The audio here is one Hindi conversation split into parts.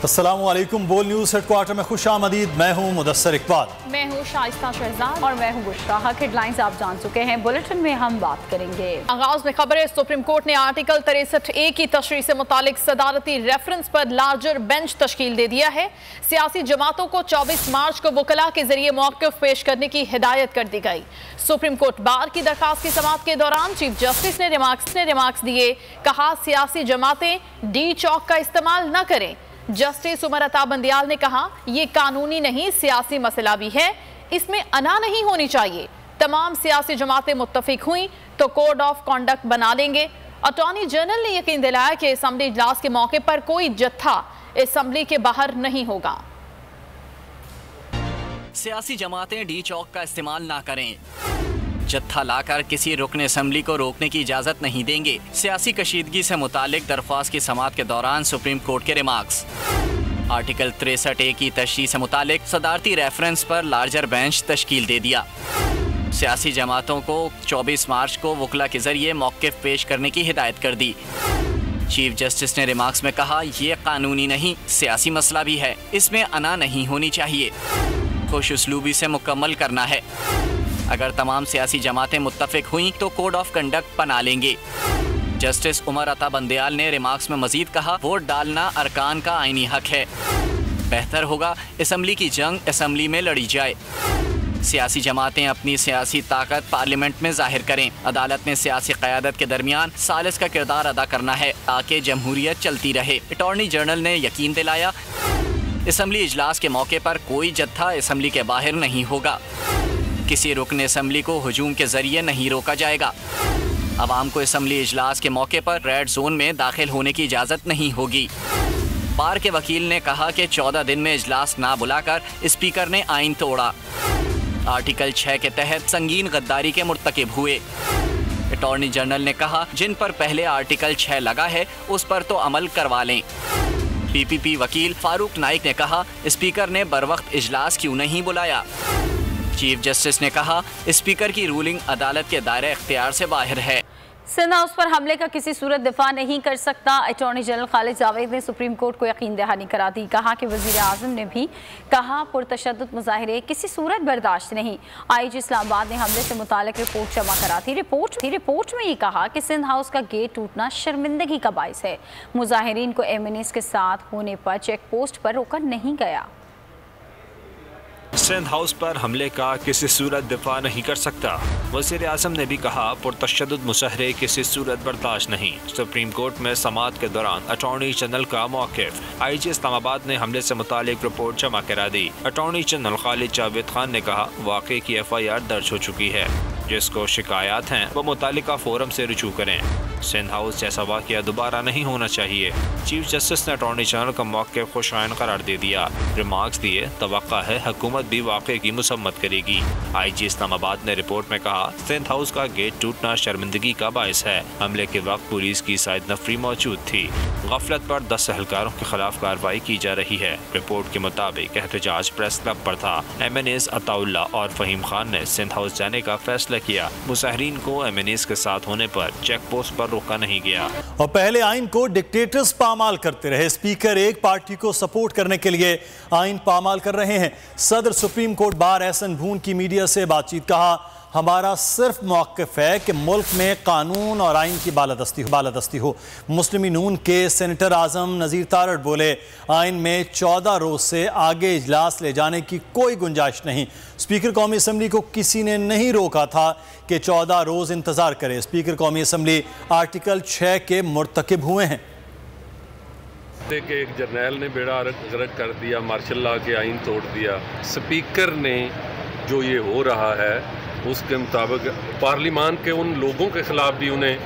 अस्सलामुअलैकुम। बोल न्यूज़ हेडक्वार्टर में खुशामदीद। मैं हूँ मुदस्सर इकबाल। मैं हूँ शाइस्ता शहजाद और मैं हूँ बुशरा। हेडलाइंस आप जान चुके हैं, बुलेटिन में हम बात करेंगे। आगाज में खबर है, सुप्रीम कोर्ट ने आर्टिकल 63A की तशरीह से मुतालिक सदारती रेफरेंस पर लार्जर बेंच तश्कील दे दिया है। सियासी जमातों को 24 मार्च को वकला के जरिए मौक़िफ़ पेश करने की हिदायत कर दी गई। सुप्रीम कोर्ट बार की दरखास्त की समाअत के दौरान चीफ जस्टिस ने रिमार्क्स दिए। कहा सियासी जमातें डी चौक का इस्तेमाल न करें। जस्टिस उमर अता बंदियाल ने कहा यह कानूनी नहीं सियासी मसला भी है, इसमें अना नहीं होनी चाहिए। तमाम सियासी जमातें मुत्तफिक हुई तो कोड ऑफ कॉन्डक्ट बना लेंगे। अटॉर्नी जनरल ने यकीन दिलाया कि असेंबली इजलास के मौके पर कोई जत्था असेंबली के बाहर नहीं होगा। सियासी जमातें डी चौक का इस्तेमाल ना करें। जत्था लाकर किसी रुकन असेंबली को रोकने की इजाजत नहीं देंगे। सियासी कशीदगी से मुतालिक दरख्वास्त की समाअत के दौरान सुप्रीम कोर्ट के रिमार्क्स। आर्टिकल 63A की तशरीह से मुतालिक सदारती रेफरेंस पर लार्जर बेंच तश्कील दे दिया। सियासी जमातों को 24 मार्च को वकला के जरिए मौक़िफ़ पेश करने की हिदायत कर दी। चीफ जस्टिस ने रिमार्क्स में कहा यह कानूनी नहीं सियासी मसला भी है, इसमें अना नहीं होनी चाहिए, खुश उसलूबी से मुकम्मल करना है। अगर तमाम सियासी जमातें मुत्तफिक हुई तो कोड ऑफ कंडक्ट बना लेंगे। जस्टिस उमर अता बंदियाल ने रिमार्क्स में मजीद कहा वोट डालना अरकान का आईनी हक है, बेहतर होगा असेंबली की जंग असेंबली में लड़ी जाए। सियासी जमातें अपनी सियासी ताकत पार्लियामेंट में जाहिर करें। अदालत में सियासी क़यादत के दरमियान सालिस का किरदार अदा करना है ताकि जमहूरियत चलती रहे। अटॉर्नी जनरल ने यकीन दिलाया असेंबली इजलास के मौके पर कोई जत्था असेंबली के बाहर नहीं होगा। किसी रुकन असेंबली को हुजूम के जरिए नहीं रोका जाएगा। अवाम को असेंबली इजलास के मौके पर रेड जोन में दाखिल होने की इजाज़त नहीं होगी। बार के वकील ने कहा कि 14 दिन में इजलास ना बुलाकर स्पीकर ने आइन तोड़ा। आर्टिकल 6 के तहत संगीन गद्दारी के मुर्तकिब हुए। अटॉर्नी जनरल ने कहा जिन पर पहले आर्टिकल 6 लगा है उस पर तो अमल करवा लें। PPP वकील फारूक नाइक ने कहा स्पीकर ने बरवक्त इजलास क्यों नहीं बुलाया। चीफ जस्टिस ने कहा स्पीकर की रूलिंग अदालत के दायरे इख्तियार से बाहर है। सिंध हाउस पर हमले का किसी सूरत दिफा नहीं कर सकता। अटॉर्नी जनरल खालिद जावेद ने सुप्रीम कोर्ट को यकीन दहानी करा दी। कहा कि वज़ीर आज़म ने भी कहा पुरतशद्दुद मुजाहिरे किसी सूरत बर्दाश्त नहीं। IG इस्लामाबाद ने हमले से मुतालिक रिपोर्ट जमा करा थी। रिपोर्ट में ये कहा कि सिंध हाउस का गेट टूटना शर्मिंदगी का बाइस है। मुजाहिरीन को MNAs के साथ होने पर चेक पोस्ट पर रोका नहीं गया। सिंध हाउस पर हमले का किसी सूरत दिफा नहीं कर सकता। वज़ीर आज़म ने भी कहा पुरतशद्दुद मुजाहिरे किसी सूरत बर्दाश्त नहीं। सुप्रीम कोर्ट में समाअत के दौरान अटॉर्नी जनरल का मौक़िफ़। IG इस्लामाबाद ने हमले से मुतालिक रिपोर्ट जमा करा दी। अटॉर्नी जनरल खालिद जावेद खान ने कहा वाक़े की FIR दर्ज हो चुकी है, जिसको शिकायत हैं वो मुतालिका फोरम से रुजू करें। सिंध हाउस जैसा वाक़या दोबारा नहीं होना चाहिए। चीफ जस्टिस ने अटॉर्नी जनरल का मौक़िफ़ खुशआइन करार दे दिया। रिमार्क्स दिए तवक्का है हुकूमत भी वाक़े की मुसम्मत करेगी। IG इस्लामाबाद ने रिपोर्ट में कहा सिंध हाउस का गेट टूटना शर्मिंदगी का बाइस है। हमले के वक्त पुलिस की साइड नफरी मौजूद थी। गफलत पर 10 एहलकारों के खिलाफ कार्रवाई की जा रही है। रिपोर्ट के मुताबिक एहतजाज प्रेस क्लब पर था। MNAs अताउल्ला और फ़हीम खान ने सिंध हाउस जाने का फैसला किया। मुजाहिरीन को MNAs के साथ होने पर चेक पोस्ट पर रोका नहीं गया। और पहले आइन को डिक्टेटर्स पामाल करते रहे। स्पीकर एक पार्टी को सपोर्ट करने के लिए आइन पामाल कर रहे हैं। सदर सुप्रीम कोर्ट बार एहसन भून की मीडिया से बातचीत कहा हमारा सिर्फ मौक़िफ़ है कि मुल्क में कानून और आइन की बालादस्ती हो। मुस्लिम नून के सेनेटर आज़म नज़ीर तारड़ बोले आइन में 14 रोज़ से आगे इजलास ले जाने की कोई गुंजाइश नहीं। स्पीकर कौमी असम्बली को किसी ने नहीं रोका था कि 14 रोज़ इंतज़ार करे। स्पीकर कौमी असम्बली आर्टिकल 6 के मुर्तकिब हुए हैं। कि एक जर्नैल ने बेड़ा गर्क कर दिया, मार्शल लॉ के आइन तोड़ दिया। स्पीकर ने जो ये हो रहा है उसके मुताबिक पार्लिमान के उन लोगों के खिलाफ भी उन्हें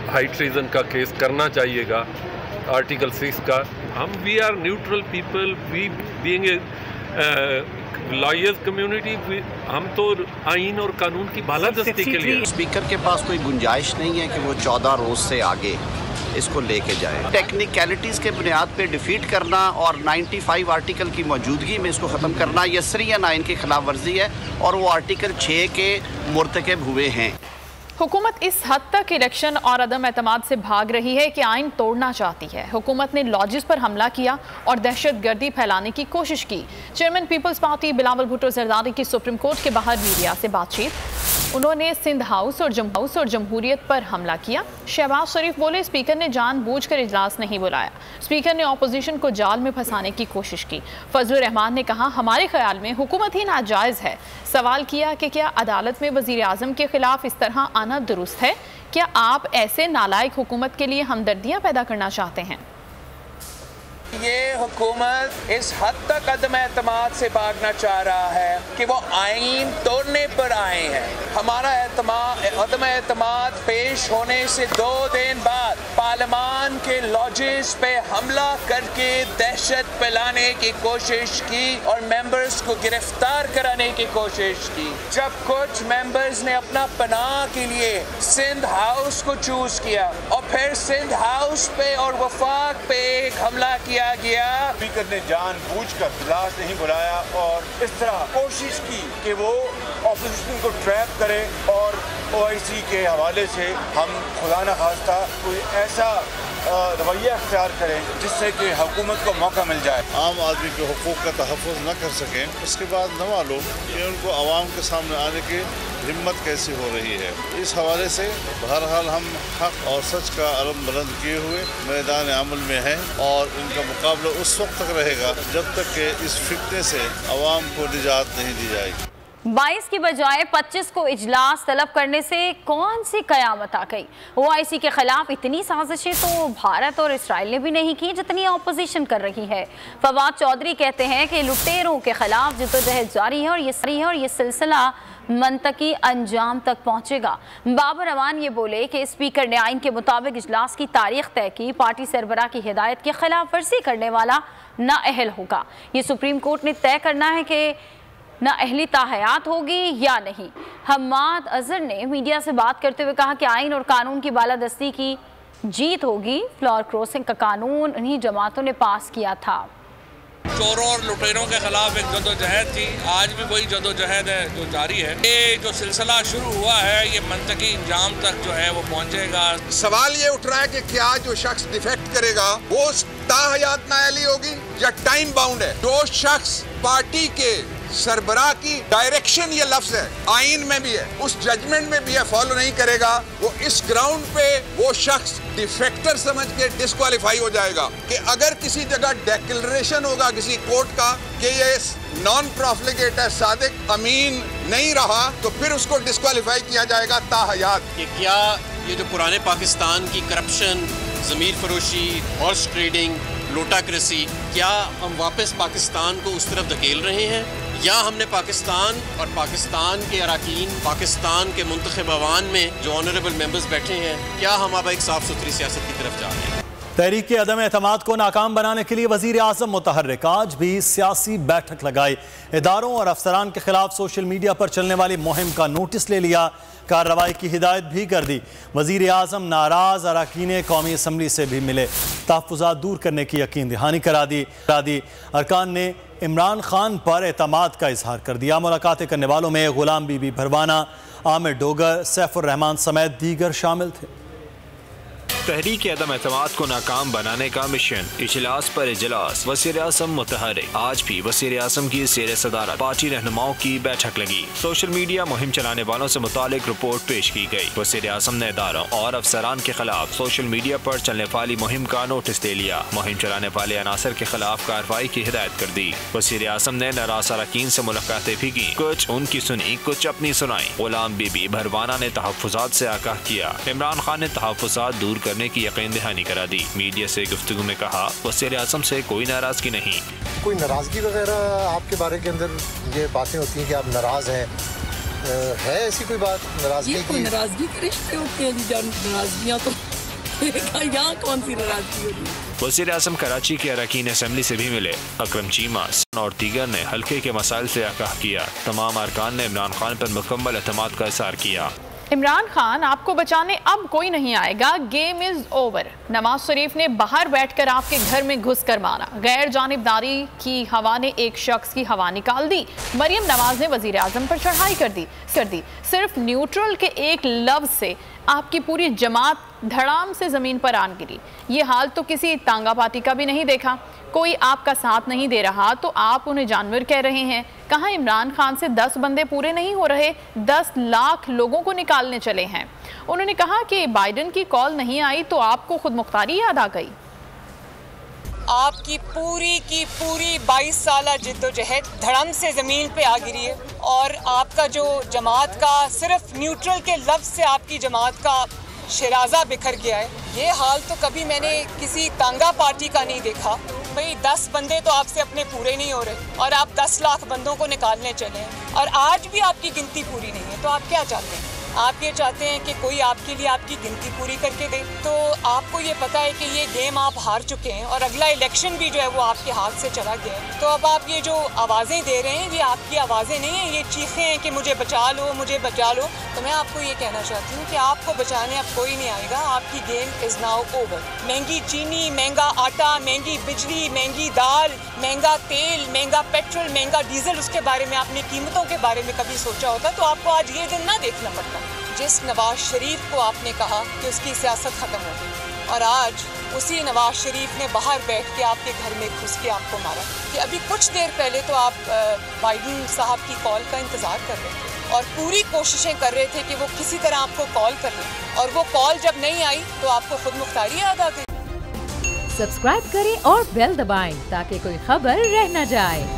हाई ट्रीजन का केस करना चाहिएगा। आर्टिकल 6 का we are neutral people, we being lawyers community, हम तो आइन और कानून की बालादस्ती के लिए। स्पीकर के पास कोई गुंजाइश नहीं है कि वो 14 रोज से आगे इसको लेके जाए। टेक्निकलिटीज़ के बुनियाद पे डिफीट करना और 95 आर्टिकल की मौजूदगी में इसको ख़त्म करना यसरियन आइन की खिलाफ वर्जी है और वो आर्टिकल 6 के मुर्तकब हुए हैं। हुकूमत इस हद तक इलेक्शन और अदम एतमाद से भाग रही है कि आइन तोड़ना चाहती है। हुकूमत ने लॉजिस पर हमला किया और दहशत गर्दी फैलाने की कोशिश की। Chairman people's party Bilawal Bhutto Zardari की सुप्रीम कोर्ट के बाहर मीडिया से बातचीत। उन्होंने सिंध हाउस और जमहूरियत पर हमला किया। शहबाज शरीफ बोले, स्पीकर ने जानबूझकर इजलास नहीं बुलाया। स्पीकर ने ऑपोजिशन को जाल में फंसाने की कोशिश की। फजलुर रहमान ने कहा, हमारे ख्याल में हुकूमत ही नाजायज़ है। सवाल किया कि क्या अदालत में वज़ीर आज़म के खिलाफ इस तरह आना दुरुस्त है? क्या आप ऐसे नालायक हुकूमत के लिए हमदर्दियाँ पैदा करना चाहते हैं? ये हुकूमत इस हद तक अदम एतमाद से भागना चाह रहा है कि वो आइन तोड़ने पर आए हैं। हमारा अदम एतमाद पेश होने से 2 दिन बाद पार्लियामान के लॉजिस पे हमला करके दहशत फैलाने की कोशिश की और मेंबर्स को गिरफ्तार कराने की कोशिश की। जब कुछ मेंबर्स ने अपना पनाह के लिए सिंध हाउस को चूज किया और फिर सिंध हाउस पे और वफाक पे एक हमला किया गया। स्पीकर ने जानबूझकर इजलास नहीं बुलाया और इस तरह कोशिश की कि वो ऑपोजिशन को ट्रैप करे और OIC के हवाले से हम खुदा न खास्ता कोई ऐसा रवैया अख्तियार करें जिससे कि हुकूमत को मौका मिल जाए। आम आदमी के हुकूक का तहफ़्फ़ुज़ न कर सकें, उसके बाद न मालूम कि उनको आवाम के सामने आने की हिम्मत कैसी हो रही है। इस हवाले से बहरहाल हम हक और सच का अलम बुलंद किए हुए मैदान अमल में हैं और इनका मुकाबला उस वक्त तक रहेगा जब तक कि इस फितने से आवाम को निजात नहीं दी जाएगी। 22 की बजाय 25 को इजलास तलब करने से कौन सी कयामत आ गई? OIC के खिलाफ इतनी साजिशें तो भारत और इसराइल ने भी नहीं की जितनी ऑपोजिशन कर रही है। फवाद चौधरी कहते हैं कि लुटेरों के खिलाफ जद्दोजहद जारी है और ये सिलसिला मंतकी अंजाम तक पहुंचेगा। बाबर अवान ये बोले कि स्पीकर ने आइन के मुताबिक इजलास की तारीख तय की। पार्टी सरबराह की हिदायत की खिलाफ वर्जी करने वाला नाअहल होगा। ये सुप्रीम कोर्ट ने तय करना है कि नाअहली ताहयात होगी या नहीं। हम्माद अजहर ने मीडिया से बात करते हुए कहा कि आइन और कानून की बालादस्ती की जीत होगी। फ्लोर क्रॉसिंग का कानून इन्हीं जमातों ने पास किया था। चोरों और लुटेरों के खिलाफ एक जदोजहद थी, आज भी वही जदोजहद है जो जारी है। ये जो सिलसिला शुरू हुआ है ये मंतकी इंजाम तक जो है वो पहुंचेगा। सवाल ये उठ रहा है कि क्या जो शख्स डिफेक्ट करेगा वो ताहयात नाअहली होगी या टाइम बाउंड है। जो शख्स पार्टी के सरबराह की डायरेक्शन ये लफ्ज है, आइन में भी है, उस जजमेंट में भी है, फॉलो नहीं करेगा, वो इस ग्राउंड पे वो शख्स डिफेक्टर समझ के डिस्क्वालीफाई हो जाएगा। कि अगर किसी जगह डिक्लेरेशन होगा किसी कोर्ट का कि ये नॉन प्रॉफिलिगेट है, सादिक अमीन नहीं रहा, तो फिर उसको डिस्क्वालीफाई किया जाएगा ताहयात। कि क्या ये जो पुराने पाकिस्तान की करप्शन, ज़मीर फरोशी, हॉर्स ट्रेडिंग, लोटाक्रेसी, क्या हम वापस पाकिस्तान को उस तरफ धकेल रहे हैं या हमने पाकिस्तान और पाकिस्तान के अराकीन, पाकिस्तान के मुंतखब अवान में जो ऑनरेबल मेंबर्स बैठे हैं, क्या हम अब एक साफ सुथरी सियासत की तरफ जा रहे हैं? तहरीक अदम एतमाद को नाकाम बनाने के लिए वज़ीर आज़म मुतहर्रिक आज भी सियासी बैठक लगाई। इदारों और अफसरान के खिलाफ सोशल मीडिया पर चलने वाली मुहिम का नोटिस ले लिया, कार्रवाई की हिदायत भी कर दी। वज़ीर आज़म नाराज अरकान कौमी असम्बली से भी मिले, तहफ़्फ़ुज़ात दूर करने की यकीन दहानी करा दी। अरकान ने इमरान खान पर एतमाद का इजहार कर दिया। मुलाकातें करने वालों में गुलाम बीबी भरवाना, आमिर डोगर, सैफुर रहमान समेत दीगर शामिल थे। तहरीक अदम एतमाद को नाकाम बनाने का मिशन, इजलास पर इजलास। वज़ीर आज़म मुतहर्रिक आज भी वज़ीर आज़म की ज़ेर सदारत पार्टी रहनुमाओं की बैठक लगी। सोशल मीडिया मुहिम चलाने वालों से मुतालिक रिपोर्ट पेश की गई। वज़ीर आज़म ने इदारों और अफसरान के खिलाफ सोशल मीडिया पर चलने वाली मुहिम का नोटिस दे लिया। मुहिम चलाने वाले अनासर के खिलाफ कार्रवाई की हिदायत कर दी। वज़ीर आज़म ने नाराज अरकान से मुलाकातें भी की, कुछ उनकी सुनी, कुछ अपनी सुनाई। गुलाम बीबी भरवाना ने तहफ़्फ़ुज़ात से आगाह किया। इमरान खान ने तहफ़्फ़ुज़ात दूर करने की यकीन दहानी करा दी। मीडिया से गुफ्तगू में कहा, वज़ीर आज़म से कोई नाराजगी नहीं। कोई नाराजगी वगैरह आपके बारे के अंदर ये बातें होती हैं कि आप नाराज हैं, है ऐसी कोई बात नाराजगी की? नाराजगी के रिश्ते होते हैं जी, नाराजगियाँ तो यहाँ कौन सी नाराजगी होगी। वज़ीर आज़म कराची के अरकान असम्बली से भी मिले। अकरम चीमा और दीगर ने हल्के के मसाइल से आगाह किया। तमाम अरकान ने इमरान खान पर मुकम्मल एतमाद का इज़हार किया। इमरान खान, आपको बचाने अब कोई नहीं आएगा, game is over. Nawaz Sharif ने बाहर बैठकर आपके घर में घुसकर मारा। गैर जानिबदारी की हवा ने एक शख्स की हवा निकाल दी। मरियम नवाज ने वजीर आजम पर चढ़ाई कर दी। सिर्फ न्यूट्रल के एक लफ्ज से आपकी पूरी जमात धड़ाम से जमीन पर आन गिरी। ये हाल तो किसी तांगा पार्टी का भी नहीं देखा। कोई आपका साथ नहीं दे रहा तो आप उन्हें जानवर कह रहे हैं। कहाँ इमरान खान से 10 बंदे पूरे नहीं हो रहे, 10 लाख लोगों को निकालने चले हैं। उन्होंने कहा कि बाइडेन की कॉल नहीं आई तो आपको खुद मुख्तारी याद आ गई। आपकी पूरी 22 साल जिद्दोजहद धड़म से ज़मीन पे आ गिरी है और आपका जो जमात का सिर्फ न्यूट्रल के लफ्ज़ से आपकी जमात का शराजा बिखर गया है। ये हाल तो कभी मैंने किसी तांगा पार्टी का नहीं देखा। भाई 10 बंदे तो आपसे अपने पूरे नहीं हो रहे और आप 10 लाख बंदों को निकालने चले हैं और आज भी आपकी गिनती पूरी नहीं है। तो आप क्या चाहते हैं? आप ये चाहते हैं कि कोई आपके लिए आपकी गिनती पूरी करके दे। तो आपको ये पता है कि ये गेम आप हार चुके हैं और अगला इलेक्शन भी जो है वो आपके हाथ से चला गया है। तो अब आप ये जो आवाज़ें दे रहे हैं ये आपकी आवाज़ें नहीं हैं, ये चीखें हैं कि मुझे बचा लो, मुझे बचा लो। तो मैं आपको ये कहना चाहती हूँ कि आपको बचाने अब कोई नहीं आएगा। आपकी गेम इज़ नाउ ओवर। महंगी चीनी, महंगा आटा, महंगी बिजली, महंगी दाल, महंगा तेल, महंगा पेट्रोल, महंगा डीजल, उसके बारे में आपने कीमतों के बारे में कभी सोचा होता तो आपको आज ये दिन ना देखना पड़ता। जिस नवाज शरीफ को आपने कहा कि उसकी सियासत ख़त्म हो गई और आज उसी नवाज शरीफ ने बाहर बैठ के आपके घर में घुस के आपको मारा। कि अभी कुछ देर पहले तो आप बाइडेन साहब की कॉल का इंतज़ार कर रहे थे और पूरी कोशिशें कर रहे थे कि वो किसी तरह आपको कॉल कर लें और वो कॉल जब नहीं आई तो आपको खुद मुख्तारी याद आ गई। सब्सक्राइब करें और बेल दबाएं ताकि कोई खबर रह न जाए।